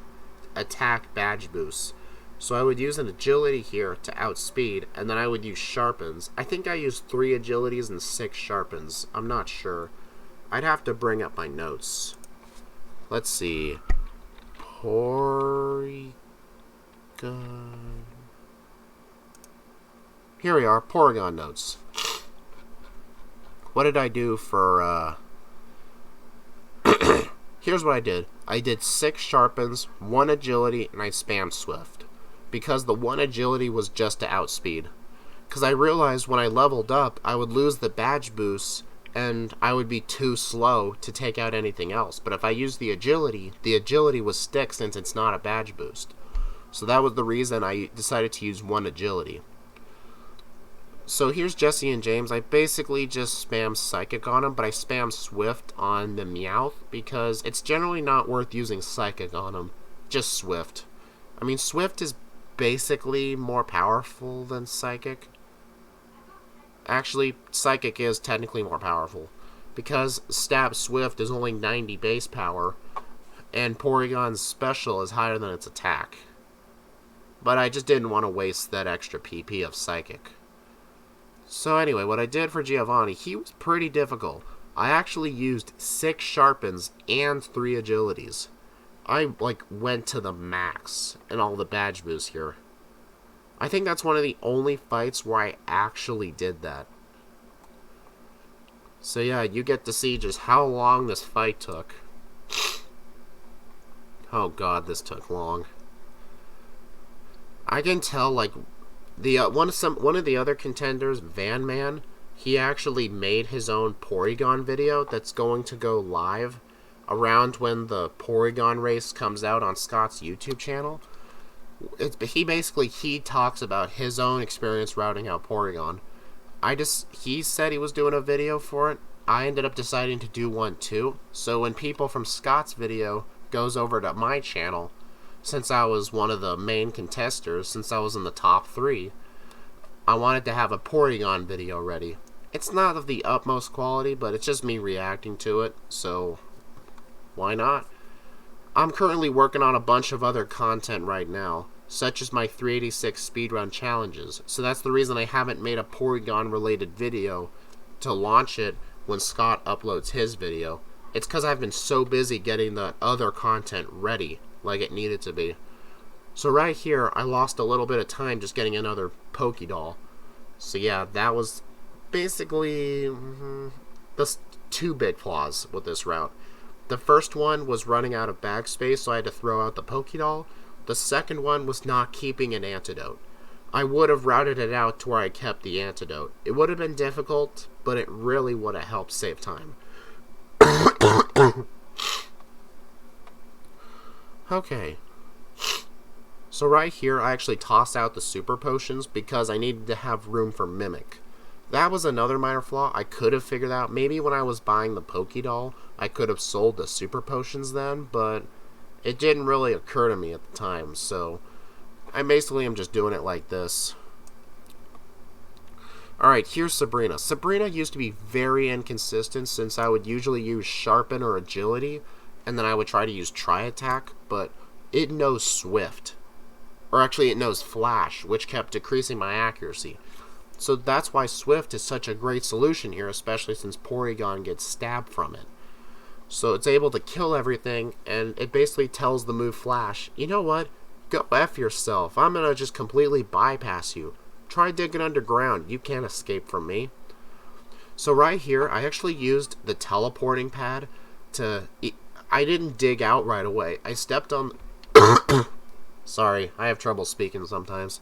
attack badge boosts. So I would use an Agility here to outspeed, and then I would use Sharpens. I think I used 3 Agilities and 6 Sharpens. I'm not sure. I'd have to bring up my notes. Let's see. Porygon. Here we are, Porygon notes. What did I do for, Here's what I did. I did 6 Sharpens, 1 Agility, and I spammed Swift. Because the 1 Agility was just to outspeed. Because I realized when I leveled up, I would lose the badge boosts, and I would be too slow to take out anything else. But if I used the Agility would stick since it's not a badge boost. So that was the reason I decided to use 1 Agility. So here's Jesse and James. I basically just spam Psychic on them, but I spam Swift on the Meowth because it's generally not worth using Psychic on them. Just Swift. I mean, Swift is basically more powerful than Psychic. Actually, Psychic is technically more powerful because Stab Swift is only 90 base power and Porygon's special is higher than its attack. But I just didn't want to waste that extra PP of Psychic. So anyway, what I did for Giovanni, he was pretty difficult. I actually used 6 Sharpens and 3 Agilities. I, went to the max in all the badge boosts here. I think that's one of the only fights where I actually did that. So yeah, you get to see just how long this fight took. Oh god, this took long. I can tell, one of the other contenders, Van Man, he actually made his own Porygon video that's going to go live around when the Porygon race comes out on Scott's YouTube channel. He talks about his own experience routing out Porygon. He said he was doing a video for it. I ended up deciding to do one too. So when people from Scott's video goes over to my channel, since I was one of the main contesters, since I was in the top 3, I wanted to have a Porygon video ready. It's not of the utmost quality, but it's just me reacting to it, so why not? I'm currently working on a bunch of other content right now, such as my 386 speedrun challenges, so that's the reason I haven't made a Porygon related video to launch it when Scott uploads his video. It's because I've been so busy getting the other content ready like it needed to be. So right here, I lost a little bit of time just getting another Pokédoll. So yeah, that was basically the 2 big flaws with this route. The first one was running out of bag space, so I had to throw out the Pokédoll. The second one was not keeping an antidote. I would have routed it out to where I kept the antidote. It would have been difficult, but it really would have helped save time. Okay. So right here, I actually tossed out the super potions because I needed to have room for Mimic. That was another minor flaw I could have figured out. Maybe when I was buying the Pokédoll, I could have sold the super potions then, but it didn't really occur to me at the time, so I basically am just doing it like this. Alright, here's Sabrina. Sabrina used to be very inconsistent since I would usually use Sharpen or Agility, and then I would try to use Tri-Attack, but it knows Swift. Or actually, it knows Flash, which kept decreasing my accuracy. So that's why Swift is such a great solution here, especially since Porygon gets stabbed from it. So it's able to kill everything, and it basically tells the move Flash, you know what, go F yourself, I'm gonna just completely bypass you. Try digging underground, you can't escape from me. So right here, I actually used the teleporting pad to... I didn't dig out right away. I stepped on... Sorry, I have trouble speaking sometimes.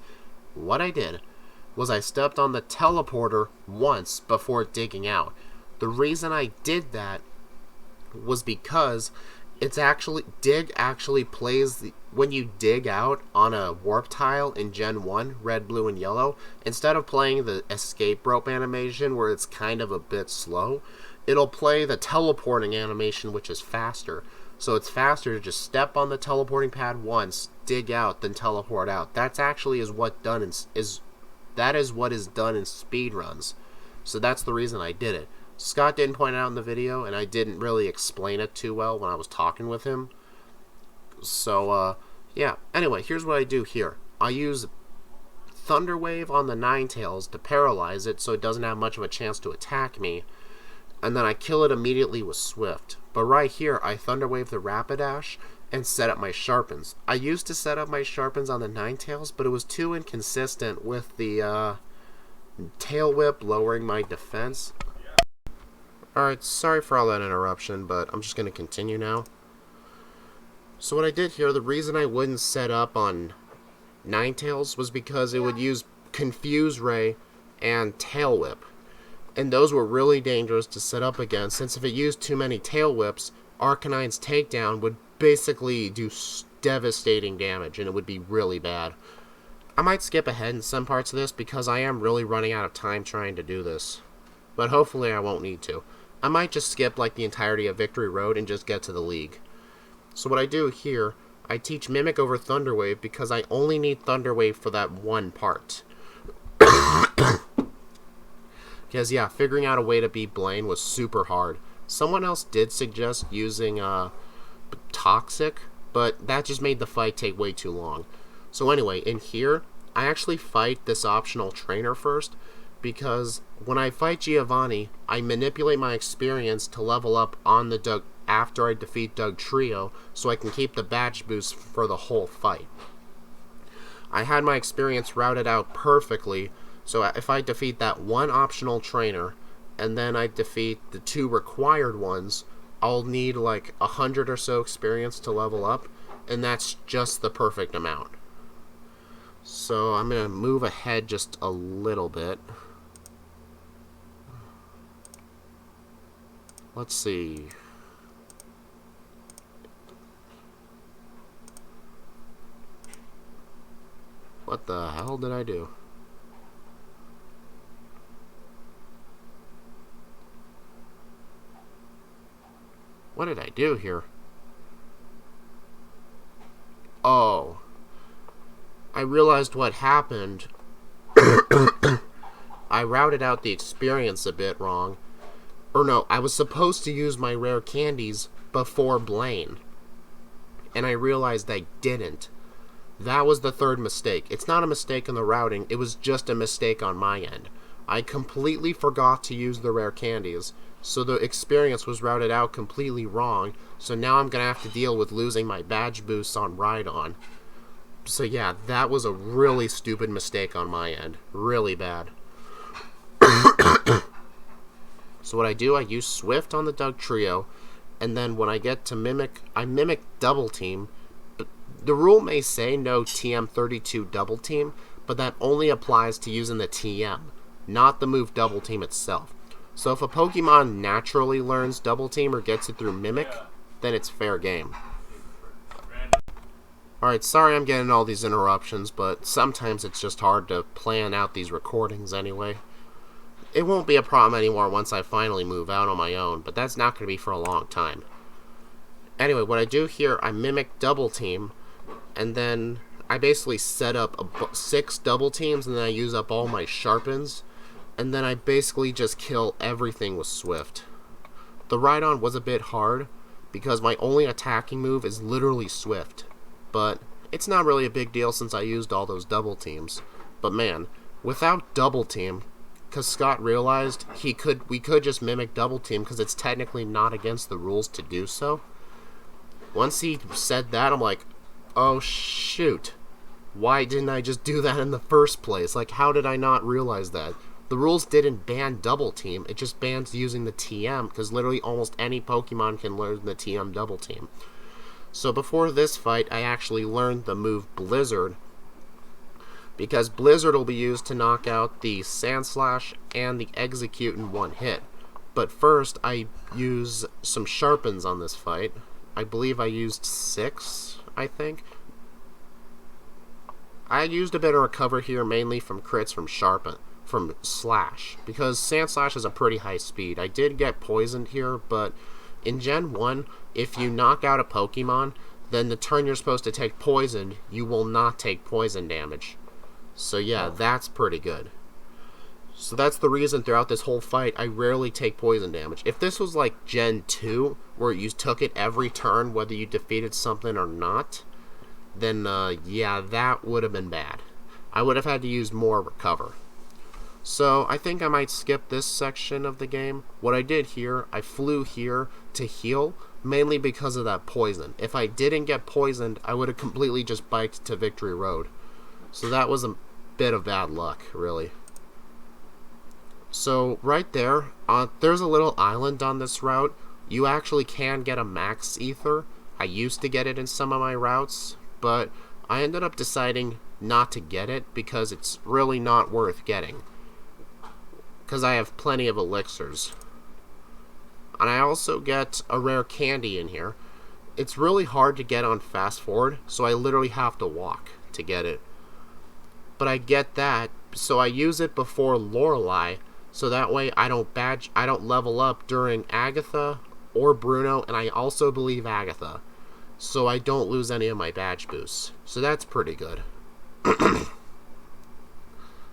What I did was I stepped on the teleporter once before digging out. The reason I did that was because it's actually... Dig actually plays... when you dig out on a warp tile in Gen 1, red, blue, and yellow, instead of playing the escape rope animation where it's kind of a bit slow, it'll play the teleporting animation, which is faster. So it's faster to just step on the teleporting pad once, dig out, then teleport out. That's actually what is done in speedruns. So that's the reason I did it. Scott didn't point it out in the video, and I didn't really explain it too well when I was talking with him. So, yeah. Anyway, here's what I do here. I use Thunder Wave on the Ninetales to paralyze it so it doesn't have much of a chance to attack me. And then I kill it immediately with Swift. But right here, I Thunder Wave the Rapidash and set up my Sharpens. I used to set up my Sharpens on the Ninetales, but it was too inconsistent with the Tail Whip lowering my defense. Alright, sorry for all that interruption, but I'm just going to continue now. So what I did here, the reason I wouldn't set up on Ninetales was because it would use Confuse Ray and Tail Whip. And those were really dangerous to set up against, since if it used too many Tail Whips, Arcanine's Takedown would basically do devastating damage, and it would be really bad. I might skip ahead in some parts of this because I am really running out of time trying to do this. But hopefully I won't need to. I might just skip like the entirety of Victory Road and just get to the League. So what I do here, I teach Mimic over Thunder Wave because I only need Thunder Wave for that one part. Because yeah, figuring out a way to beat Blaine was super hard. Someone else did suggest using Toxic, but that just made the fight take way too long. So anyway, in here, I actually fight this optional trainer first, because when I fight Giovanni, I manipulate my experience to level up on the Doug after I defeat Doug Trio, so I can keep the badge boost for the whole fight. I had my experience routed out perfectly, so if I defeat that one optional trainer, and then I defeat the 2 required ones, I'll need like 100 or so experience to level up, and that's just the perfect amount. So I'm going to move ahead just a little bit. Let's see. What the hell did I do? What did I do here? Oh. I realized what happened. I routed out the experience a bit wrong. Or no, I was supposed to use my rare candies before Blaine. And I realized I didn't. That was the third mistake. It's not a mistake in the routing, it was just a mistake on my end. I completely forgot to use the rare candies, so the experience was routed out completely wrong, so now I'm going to have to deal with losing my badge boosts on Ride-On. So yeah, that was a really stupid mistake on my end. Really bad. So what I do, I use Swift on the Doug Trio, and then when I get to Mimic, I Mimic Double Team. But the rule may say no TM32 Double Team, but that only applies to using the TM, not the move Double Team itself. So if a Pokemon naturally learns Double Team or gets it through Mimic, then it's fair game. Alright, sorry I'm getting all these interruptions, but sometimes it's just hard to plan out these recordings anyway. It won't be a problem anymore once I finally move out on my own, but that's not going to be for a long time. Anyway, what I do here, I Mimic Double Team, and then I basically set up 6 Double Teams, and then I use up all my Sharpens, and then I basically just kill everything with Swift. The Ride-On was a bit hard, because my only attacking move is literally Swift. But it's not really a big deal since I used all those Double Teams. But man, without Double Team, because Scott realized we could just Mimic Double Team because it's technically not against the rules to do so. Once he said that, I'm like, oh shoot, why didn't I just do that in the first place? Like, how did I not realize that? The rules didn't ban Double Team, it just bans using the TM, because literally almost any Pokemon can learn the TM Double Team. So before this fight, I actually learned the move Blizzard, because Blizzard will be used to knock out the Sandslash and the Execute in one hit. But first, I use some Sharpens on this fight. I believe I used 6, I think. I used a bit of recover here, mainly from crits from Slash, because Sandslash is a pretty high speed. I did get poisoned here, but in Gen 1, if you knock out a Pokemon, then the turn you're supposed to take poison, you will not take poison damage. So yeah, that's pretty good. So that's the reason throughout this whole fight, I rarely take poison damage. If this was like Gen 2, where you took it every turn, whether you defeated something or not, then yeah, that would have been bad. I would have had to use more recover. So I think I might skip this section of the game. What I did here, I flew here to heal, mainly because of that poison. If I didn't get poisoned, I would have completely just biked to Victory Road. So that was a bit of bad luck, really. So right there, there's a little island on this route. You actually can get a max ether. I used to get it in some of my routes, but I ended up deciding not to get it because it's really not worth getting, because I have plenty of elixirs. And I also get a rare candy in here. It's really hard to get on fast forward, so I literally have to walk to get it. But I get that, so I use it before Lorelei, so that way I don't level up during Agatha or Bruno, and I also believe Agatha, so I don't lose any of my badge boosts. So that's pretty good.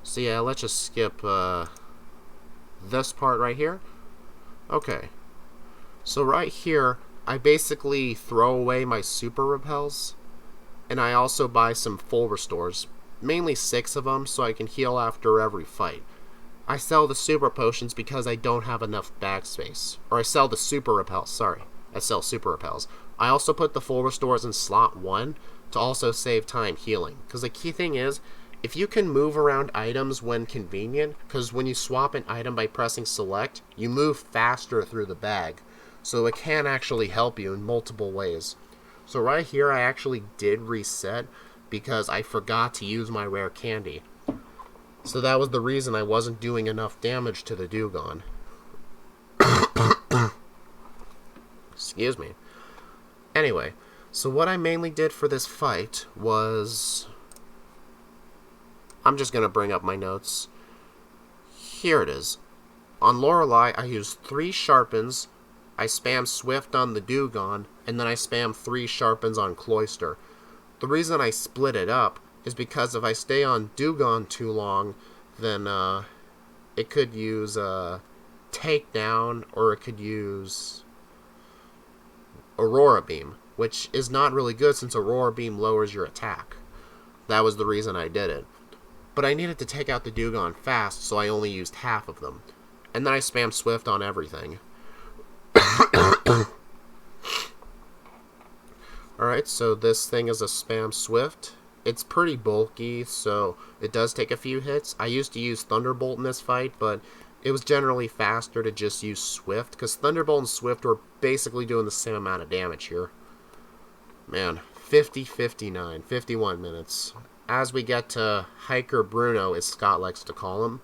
So yeah, let's just skip this part right here. Okay, so right here I basically throw away my super repels, and I also buy some full restores, mainly 6 of them, so I can heal after every fight. I sell the super potions because I don't have enough bag space, or I sell the super repels, sorry, I sell super repels. I also put the full restores in slot 1 to also save time healing, because the key thing is, if you can move around items when convenient, because when you swap an item by pressing select, you move faster through the bag, so it can actually help you in multiple ways. So right here I actually did reset because I forgot to use my rare candy. So that was the reason I wasn't doing enough damage to the Dewgong. Excuse me. Anyway, so what I mainly did for this fight was, I'm just going to bring up my notes. Here it is. On Lorelei, I used 3 Sharpens, I spam Swift on the Dewgong, and then I spam 3 Sharpens on Cloyster. The reason I split it up is because if I stay on Dewgong too long, then it could use Takedown, or it could use Aurora Beam, which is not really good since Aurora Beam lowers your attack. That was the reason I did it. But I needed to take out the Dewgong fast, so I only used half of them. And then I spammed Swift on everything. Alright, so this thing is a spam Swift. It's pretty bulky, so it does take a few hits. I used to use Thunderbolt in this fight, but it was generally faster to just use Swift, because Thunderbolt and Swift were basically doing the same amount of damage here. Man, 50, 59, 51 minutes. As we get to Hiker Bruno, as Scott likes to call him,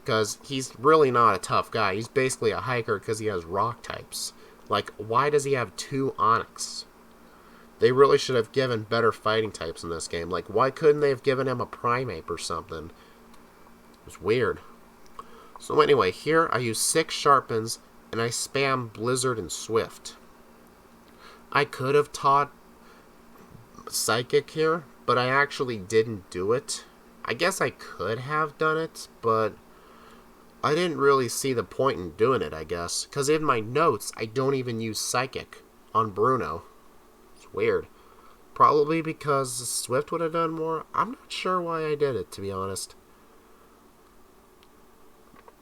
because he's really not a tough guy. He's basically a hiker because he has rock types. Like, why does he have 2 Onyx? They really should have given better fighting types in this game. Like, why couldn't they have given him a Primeape or something? It was weird. So anyway, here I use 6 Sharpens, and I spam Blizzard and Swift. I could have taught Psychic here, but I actually didn't do it. I guess I could have done it, but I didn't really see the point in doing it, I guess. Because in my notes, I don't even use Psychic on Bruno. It's weird. Probably because Swift would have done more. I'm not sure why I did it, to be honest.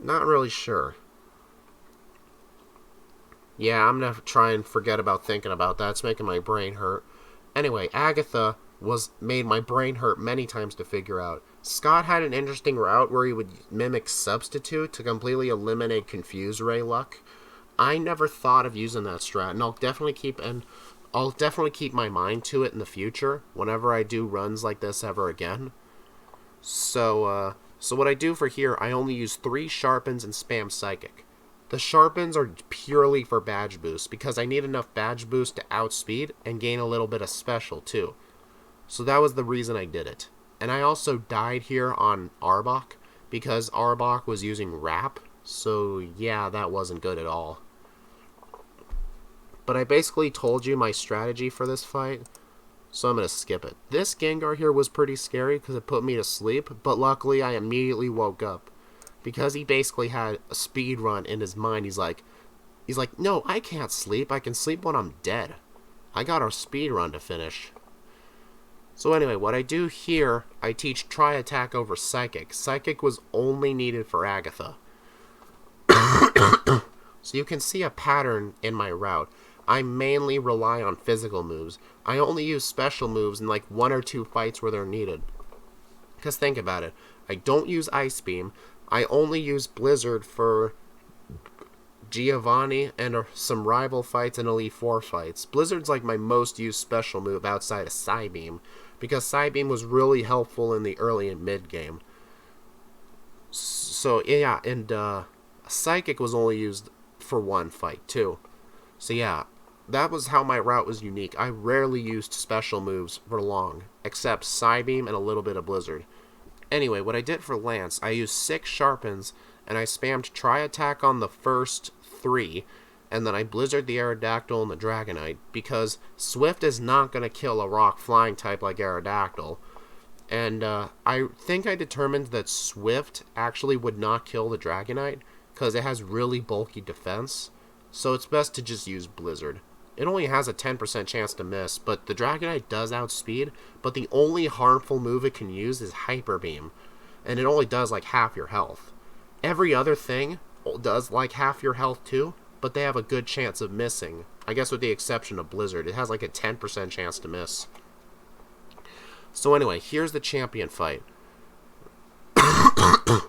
Not really sure. Yeah, I'm going to try and forget about thinking about that. It's making my brain hurt. Anyway, Agatha made my brain hurt many times to figure out. Scott had an interesting route where he would mimic Substitute to completely eliminate Confuse Ray luck. I never thought of using that strat, and I'll definitely keep my mind to it in the future whenever I do runs like this ever again. So what I do for here, I only use 3 Sharpens and spam Psychic. The Sharpens are purely for badge boost, because I need enough badge boost to outspeed and gain a little bit of special too. So that was the reason I did it. And I also died here on Arbok, because Arbok was using Wrap, so yeah, that wasn't good at all. But I basically told you my strategy for this fight, so I'm going to skip it. This Gengar here was pretty scary because it put me to sleep, but luckily I immediately woke up. Because he basically had a speed run in his mind. He's like, no, I can't sleep. I can sleep when I'm dead. I got our speed run to finish. So anyway, what I do here, I teach Tri Attack over Psychic. Psychic was only needed for Agatha. So you can see a pattern in my route. I mainly rely on physical moves. I only use special moves in like 1 or 2 fights where they're needed. Because think about it. I don't use Ice Beam. I only use Blizzard for Giovanni and some rival fights and Elite Four fights. Blizzard's like my most used special move outside of Psybeam, because Psybeam was really helpful in the early and mid game. So yeah, and Psychic was only used for 1 fight too. So yeah, that was how my route was unique. I rarely used special moves for long, except Psybeam and a little bit of Blizzard. Anyway, what I did for Lance, I used 6 Sharpens, and I spammed Tri Attack on the first 3, and then I Blizzard the Aerodactyl and the Dragonite, because Swift is not going to kill a rock flying type like Aerodactyl. And I think I determined that Swift actually would not kill the Dragonite, because it has really bulky defense, so it's best to just use Blizzard. It only has a 10% chance to miss, but the Dragonite does outspeed, but the only harmful move it can use is Hyper Beam, and it only does like half your health. Every other thing does like half your health too, but they have a good chance of missing. I guess with the exception of Blizzard, it has like a 10% chance to miss. So anyway, here's the champion fight. I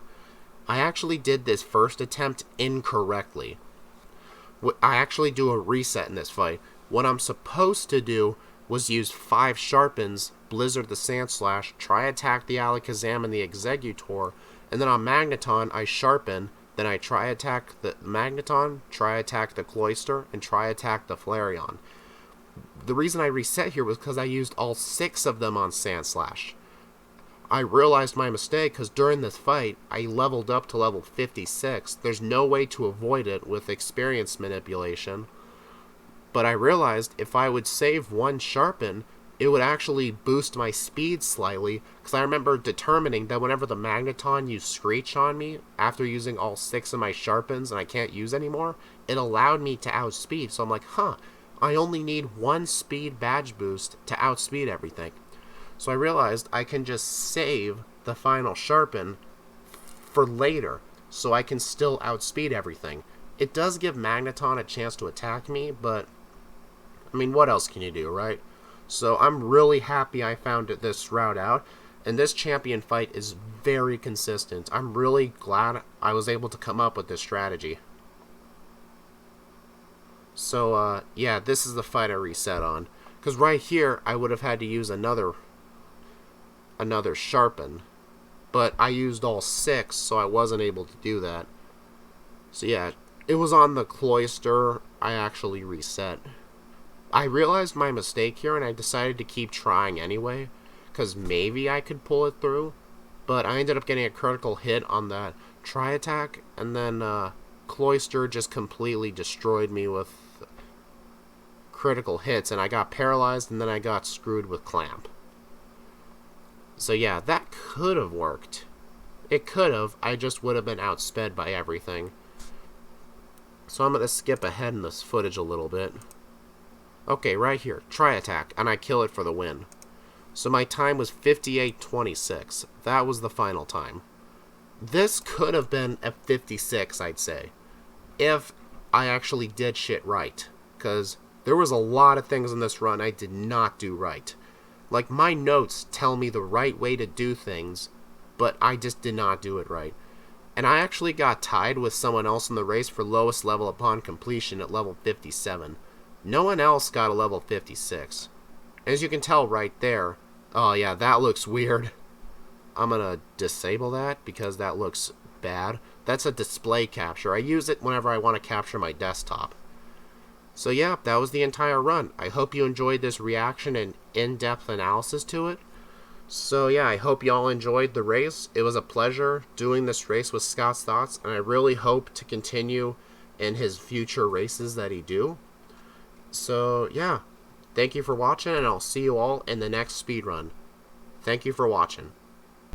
actually did this first attempt incorrectly. I actually do a reset in this fight. What I'm supposed to do was use 5 Sharpens, Blizzard the Sandslash, Tri Attack the Alakazam and the Exeggutor, and then on Magneton I Sharpen, then I Tri Attack the Magneton, Tri Attack the Cloyster, and Tri Attack the Flareon. The reason I reset here was because I used all 6 of them on Sandslash. I realized my mistake because during this fight, I leveled up to level 56. There's no way to avoid it with experience manipulation. But I realized if I would save 1 Sharpen, it would actually boost my speed slightly, because I remember determining that whenever the Magneton used Screech on me, after using all 6 of my Sharpens and I can't use anymore, it allowed me to outspeed. So I'm like, huh, I only need 1 speed badge boost to outspeed everything. So I realized I can just save the final Sharpen for later, so I can still outspeed everything. It does give Magneton a chance to attack me, but, I mean, what else can you do, right? So I'm really happy I found this route out, and this champion fight is very consistent. I'm really glad I was able to come up with this strategy. So, yeah, this is the fight I reset on. Because right here, I would have had to use another Sharpen. But I used all 6, so I wasn't able to do that. So yeah, it was on the Cloyster I actually reset. I realized my mistake here, and I decided to keep trying anyway, because maybe I could pull it through. But I ended up getting a critical hit on that tri-attack, and then Cloyster just completely destroyed me with critical hits, and I got paralyzed, and then I got screwed with Clamp. So yeah, that could have worked. It could have, I just would have been outsped by everything. So I'm going to skip ahead in this footage a little bit. Okay, right here, tri-attack, and I kill it for the win. So my time was 58:26. That was the final time. This could have been a 56, I'd say, if I actually did shit right. Because there was a lot of things in this run I did not do right. Like, my notes tell me the right way to do things, but I just did not do it right. And I actually got tied with someone else in the race for lowest level upon completion at level 57. No one else got a level 56. As you can tell right there, oh yeah, that looks weird. I'm gonna disable that because that looks bad. That's a display capture. I use it whenever I want to capture my desktop. So yeah, that was the entire run. I hope you enjoyed this reaction and in-depth analysis to it. So yeah, I hope y'all enjoyed the race. It was a pleasure doing this race with Scott's Thoughts, and I really hope to continue in his future races that he do. So yeah, thank you for watching, and I'll see you all in the next speedrun. Thank you for watching.